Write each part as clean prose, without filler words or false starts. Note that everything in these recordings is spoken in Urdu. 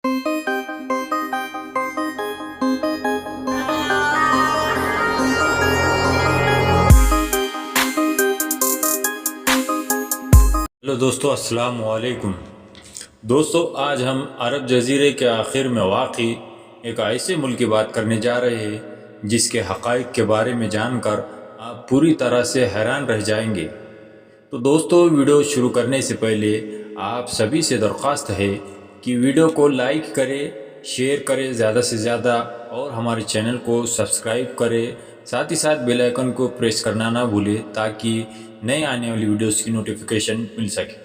ہیلو دوستو، السلام علیکم۔ دوستو، آج ہم عرب جزیرے کے آخر میں واقع ایک ایسے ملک کی بات کرنے جا رہے ہیں جس کے حقائق کے بارے میں جان کر آپ پوری طرح سے حیران رہ جائیں گے۔ تو دوستو، ویڈیو شروع کرنے سے پہلے آپ سبھی سے درخواست ہے کہ ویڈیو کو لائک کریں، شیئر کریں زیادہ سے زیادہ، اور ہمارے چینل کو سبسکرائب کریں، ساتھ ہی ساتھ بیل آئیکن کو پریس کرنا نہ بھولیں تاکہ نئے آنے والی ویڈیوز کی نوٹیفیکیشن مل سکے۔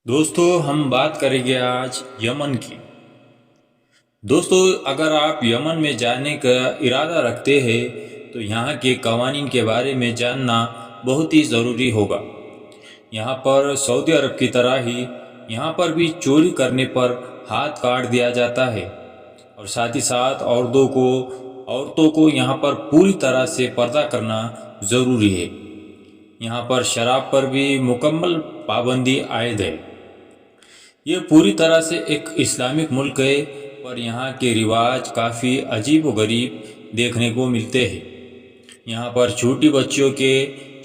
دوستو، ہم بات کریں گے آج یمن کی۔ دوستو، اگر آپ یمن میں جانے کا ارادہ رکھتے ہیں تو یہاں کے قوانین کے بارے میں جاننا بہت ہی ضروری ہوگا۔ یہاں پر سعودی عرب کی طرح ہی یہاں پر بھی چوری کرنے پر ہاتھ کاٹ دیا جاتا ہے، اور ساتھ ہی ساتھ عورتوں کو یہاں پر پوری طرح سے پردہ کرنا ضروری ہے۔ یہاں پر شراب پر بھی مکمل پابندی عائد ہے۔ یہ پوری طرح سے ایک اسلامک ملک ہے، پر یہاں کے رواج کافی عجیب و غریب دیکھنے کو ملتے ہیں۔ یہاں پر چھوٹی بچیوں کے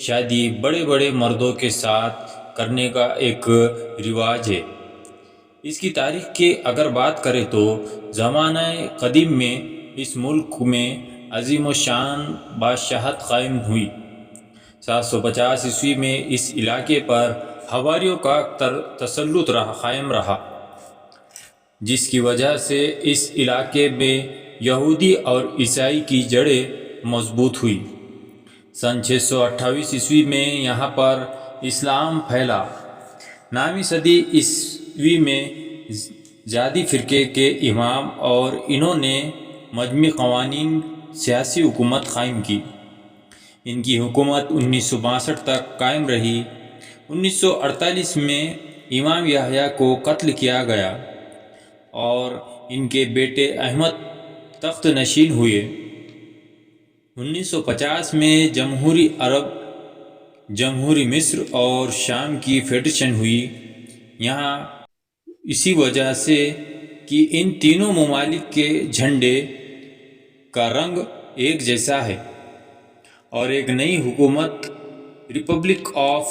شادی بڑے بڑے مردوں کے ساتھ کرنے کا ایک رواج ہے۔ اس کی تاریخ کی اگر بات کریں تو زمانہ قدیم میں اس ملک میں عظیم و شان بادشاہت قائم ہوئی۔ 750 عیسوی میں اس علاقے پر حواریوں کا تسلط قائم رہا، جس کی وجہ سے اس علاقے میں یہودی اور عیسائی کی جڑیں مضبوط ہوئی۔ سن 628 عیسوی میں یہاں پر اسلام پھیلا۔ 9ویں صدی عیسوی میں زیدی فرقے کے امام اور انہوں نے مجموعی قوانین سیاسی حکومت قائم کی۔ ان کی حکومت 1962 تک قائم رہی۔ 1948 میں امام یحییٰ کو قتل کیا گیا اور ان کے بیٹے احمد تخت نشین ہوئے۔ 1950 میں جمہوری عرب، جمہوری مصر اور شام کی فیڈریشن ہوئی۔ یہاں اسی وجہ سے کہ ان تینوں ممالک کے جھنڈے کا رنگ ایک جیسا ہے، اور ایک نئی حکومت ریپبلک آف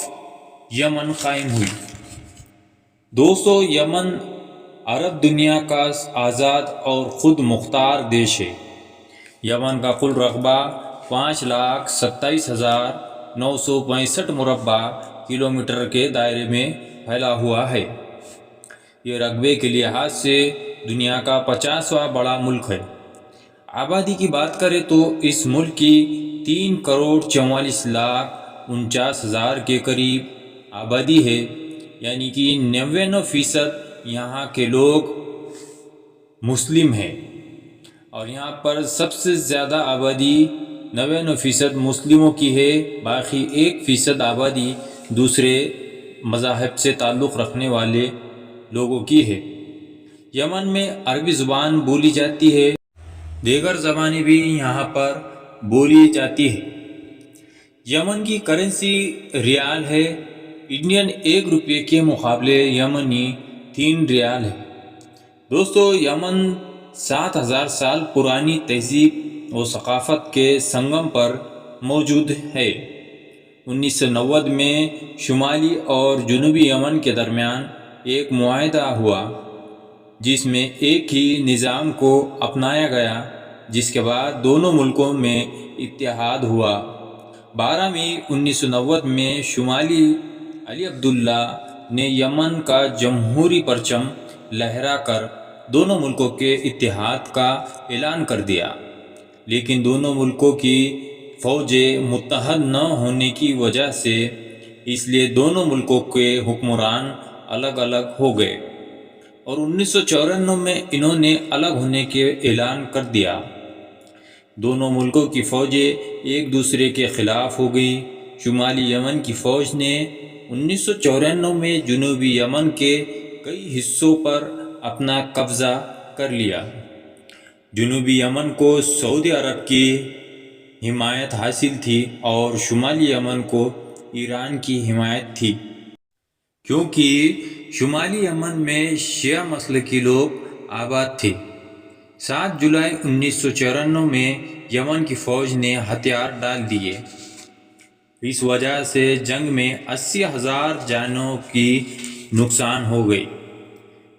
یمن قائم ہوئی۔ دوستو، یمن عرب دنیا کا آزاد اور خود مختار دیش ہے۔ یمن کا کل رقبہ 5,27,965 مربع کلومیٹر کے دائرے میں پھیلا ہوا ہے۔ یہ رقبے کے لحاظ سے دنیا کا 50واں بڑا ملک ہے۔ آبادی کی بات کریں تو اس ملک کی 3,44,49,000 کے قریب آبادی ہے، یعنی کہ 99% یہاں کے لوگ مسلم ہیں، اور یہاں پر سب سے زیادہ آبادی 99% مسلموں کی ہے، باقی 1% آبادی دوسرے مذاہب سے تعلق رکھنے والے لوگوں کی ہے۔ یمن میں عربی زبان بولی جاتی ہے، دیگر زبانیں بھی یہاں پر بولی جاتی ہے۔ یمن کی کرنسی ریال ہے۔ انڈین 1 روپے کے مقابلے یمنی 3 ریال ہے۔ دوستو، یمن 7,000 سال پرانی تہذیب و ثقافت کے سنگم پر موجود ہے۔ 1990 میں شمالی اور جنوبی یمن کے درمیان ایک معاہدہ ہوا، جس میں ایک ہی نظام کو اپنایا گیا، جس کے بعد دونوں ملکوں میں اتحاد ہوا۔ 12 مئی 1990 میں شمالی علی عبداللہ نے یمن کا جمہوری پرچم لہرا کر دونوں ملکوں کے اتحاد کا اعلان کر دیا، لیکن دونوں ملکوں کی فوجیں متحد نہ ہونے کی وجہ سے اس لیے دونوں ملکوں کے حکمران الگ الگ ہو گئے، اور 1994 میں انہوں نے الگ ہونے کے اعلان کر دیا۔ دونوں ملکوں کی فوجیں ایک دوسرے کے خلاف ہو گئی۔ شمالی یمن کی فوج نے 1994 میں جنوبی یمن کے کئی حصوں پر اپنا قبضہ کر لیا۔ جنوبی یمن کو سعودی عرب کی حمایت حاصل تھی اور شمالی یمن کو ایران کی حمایت تھی، کیونکہ شمالی یمن میں شیعہ مسلکی لوگ آباد تھے۔ 7 جولائی 1994 میں یمن کی فوج نے ہتھیار ڈال دیے۔ اس وجہ سے جنگ میں 80,000 جانوں کی نقصان ہو گئی۔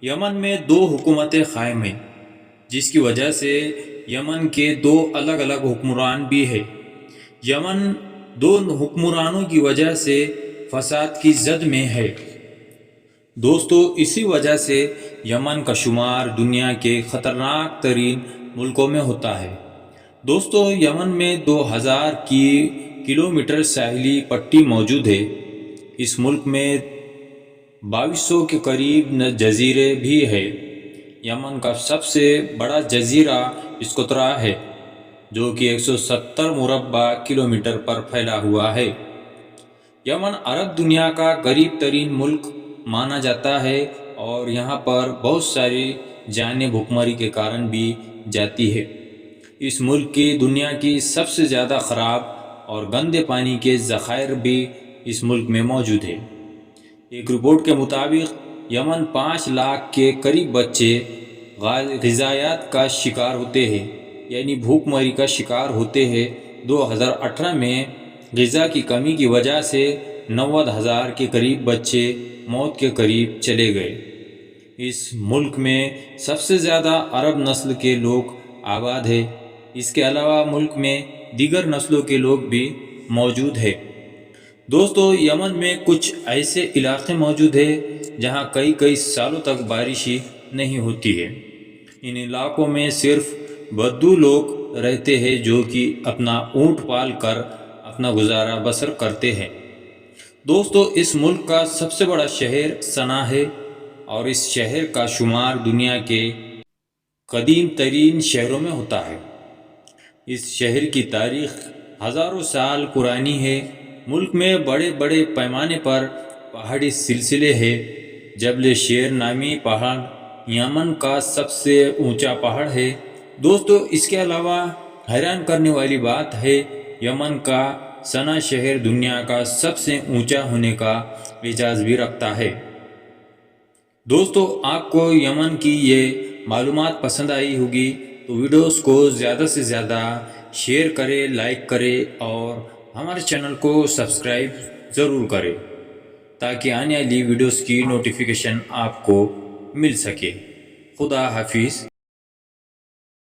یمن میں 2 حکومتیں قائم ہیں، جس کی وجہ سے یمن کے 2 الگ الگ حکمران بھی ہیں۔ یمن 2 حکمرانوں کی وجہ سے فساد کی زد میں ہے۔ دوستو، اسی وجہ سے یمن کا شمار دنیا کے خطرناک ترین ملکوں میں ہوتا ہے۔ دوستو، یمن میں 2000 کلومیٹر ساحلی پٹی موجود ہے۔ اس ملک میں 2200 کے قریب جزیرے بھی ہیں۔ یمن کا سب سے بڑا جزیرہ اسکترا ہے، جو کہ 170 مربع کلومیٹر پر پھیلا ہوا ہے۔ یمن عرب دنیا کا غریب ترین ملک مانا جاتا ہے اور یہاں پر بہت ساری جانیں بھوکمری کے کارن بھی جاتی ہے۔ اس ملک کی دنیا کی سب سے زیادہ خراب اور گندے پانی کے ذخائر بھی اس ملک میں موجود ہیں۔ ایک رپورٹ کے مطابق یمن 5 لاکھ کے قریب بچے غذائیت کا شکار ہوتے ہیں، یعنی بھوک مری کا شکار ہوتے ہیں۔ 2018 میں غذا کی کمی کی وجہ سے 90,000 کے قریب بچے موت کے قریب چلے گئے۔ اس ملک میں سب سے زیادہ عرب نسل کے لوگ آباد ہیں۔ اس کے علاوہ ملک میں دیگر نسلوں کے لوگ بھی موجود ہیں۔ دوستو، یمن میں کچھ ایسے علاقے موجود ہیں جہاں کئی سالوں تک بارش ہی نہیں ہوتی ہے۔ ان علاقوں میں صرف بدو لوگ رہتے ہیں جو کہ اپنا اونٹ پال کر اپنا گزارا بسر کرتے ہیں۔ دوستو، اس ملک کا سب سے بڑا شہر صنعا ہے اور اس شہر کا شمار دنیا کے قدیم ترین شہروں میں ہوتا ہے۔ اس شہر کی تاریخ ہزاروں سال پرانی ہے۔ ملک میں بڑے بڑے پیمانے پر پہاڑی سلسلے ہیں۔ جبل شیر نامی پہاڑ یمن کا سب سے اونچا پہاڑ ہے۔ دوستو، اس کے علاوہ حیران کرنے والی بات ہے، یمن کا صنعا شہر دنیا کا سب سے اونچا ہونے کا اعزاز بھی رکھتا ہے۔ دوستو، آپ کو یمن کی یہ معلومات پسند آئی ہوگی تو ویڈیوز کو زیادہ سے زیادہ شیئر کریں، لائک کریں اور ہمارے چینل کو سبسکرائب ضرور کریں تاکہ آنے والی ویڈیوز کی نوٹیفیکیشن آپ کو مل سکے۔ خدا حافظ۔